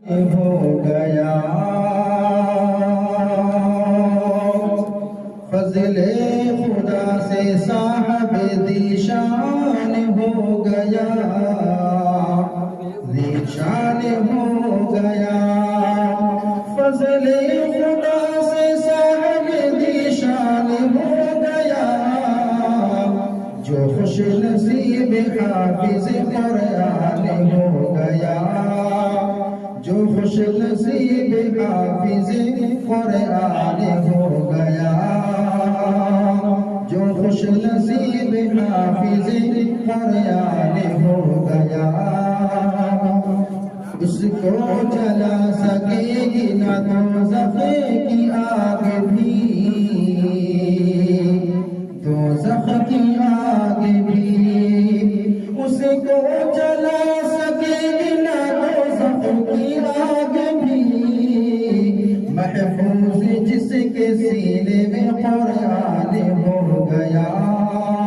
ہو گیا فضل خدا سے صاحب ذیشان ہو گیا ذیشان ہو گیا فضل خدا سے صاحب ذیشان ہو گیا جو خوش نصیب حافظ قرآن ہو گیا جو خوش نصیب حافظ قرآن ہو گیا جو خوش نصیب حافظ قرآن ہو گیا اس کو جلا سکے گی نہ دوزخ کی آگ بھی دوزخ کی آگ بھی اس کو جلا سکے گی نہ دوزخ کی آگ بھی محفوظ جس کے سینے میں قرآن ہو گیا